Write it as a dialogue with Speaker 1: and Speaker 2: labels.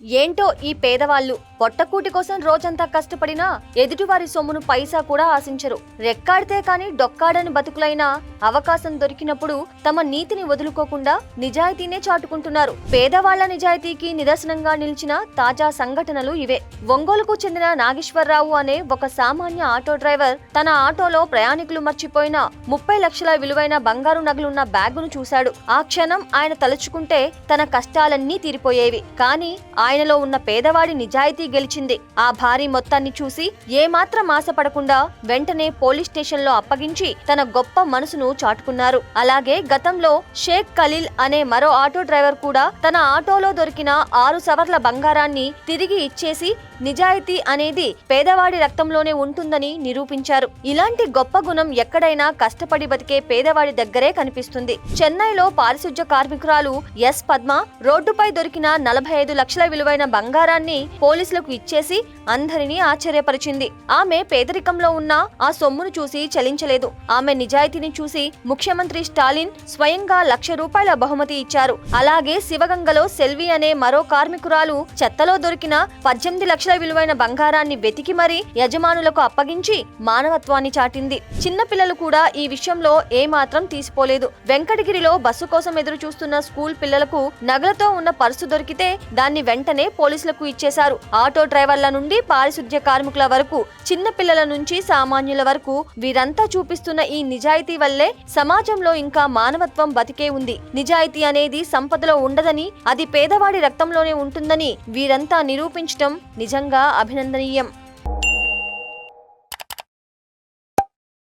Speaker 1: ఏంటో ఈ పేదవాళ్ళు పొట్టకూటి కోసం రోజంతా కష్టపడినా ఎదుటివారి సొమ్మును పైసా కూడా ఆశించరు. రెక్కాడితే కాని డొక్కాడని బతుకులైనా అవకాశం దొరికినప్పుడు తమ నీతిని వదులుకోకుండా నిజాయితీనే చాటుకుంటున్నారు. పేదవాళ్ల నిజాయితీకి నిదర్శనంగా నిలిచిన తాజా సంఘటనలు ఇవే. ఒంగోలుకు చెందిన నాగేశ్వరరావు అనే ఒక సామాన్య ఆటో డ్రైవర్ తన ఆటోలో ప్రయాణికులు మర్చిపోయిన 30 లక్షల విలువైన బంగారు నగలున్న బ్యాగును చూశాడు. ఆ క్షణం ఆయన తలుచుకుంటే తన కష్టాలన్నీ తీరిపోయేవి. కానీ ఆయనలో ఉన్న పేదవాడి నిజాయితీ గెలిచింది. ఆ భారీ మొత్తాన్ని చూసి ఏమాత్రం ఆశపడకుండా వెంటనే పోలీస్ స్టేషన్లో అప్పగించి తన గొప్ప మనసును చాటుకున్నారు. అలాగే గతంలో షేక్ ఖలీల్ అనే మరో ఆటో డ్రైవర్ కూడా తన ఆటోలో దొరికిన 6 సవర్ల బంగారాన్ని తిరిగి ఇచ్చేసి నిజాయితీ అనేది పేదవాడి రక్తంలోనే ఉంటుందని నిరూపించారు. ఇలాంటి గొప్ప గుణం ఎక్కడైనా కష్టపడి బతికే పేదవాడి దగ్గరే కనిపిస్తుంది. చెన్నైలో పారిశుధ్య కార్మికురాలు ఎస్ పద్మ రోడ్డుపై దొరికిన 45 లక్షల విలువైన బంగారాన్ని పోలీసులకు ఇచ్చేసి అందరినీ ఆశ్చర్యపరిచింది. ఆమె పేదరికంలో ఉన్న ఆ సొమ్మును చూసి చలించలేదు. ఆమె నిజాయితీని చూసి ముఖ్యమంత్రి స్టాలిన్ స్వయంగా ₹1,00,000 బహుమతి ఇచ్చారు. అలాగే శివగంగలో సెల్వి అనే మరో కార్మికురాలు చెత్తలో దొరికిన 18 లక్షల విలువైన బంగారాన్ని వెతికి మరీ యజమానులకు అప్పగించి మానవత్వాన్ని చాటింది. చిన్న పిల్లలు కూడా ఈ విషయంలో ఏమాత్రం తీసిపోలేదు. వెంకటగిరిలో బస్సు కోసం ఎదురు చూస్తున్న స్కూల్ పిల్లలకు నగలతో ఉన్న పర్సు దొరికితే దాన్ని వెంటనే పోలీసులకు ఇచ్చేశారు. ఆటో డ్రైవర్ల నుండి పారిశుధ్య కార్మికుల వరకు, చిన్న పిల్లల నుంచి సామాన్యుల వరకు వీరంతా చూపిస్తున్న ఈ నిజాయితీ వల్లే సమాజంలో ఇంకా మానవత్వం బతికే ఉంది. నిజాయితీ అనేది సంపదలో ఉండదని, అది పేదవాడి రక్తంలోనే ఉంటుందని వీరంతా నిరూపించడం నిజంగా అభినందనీయం.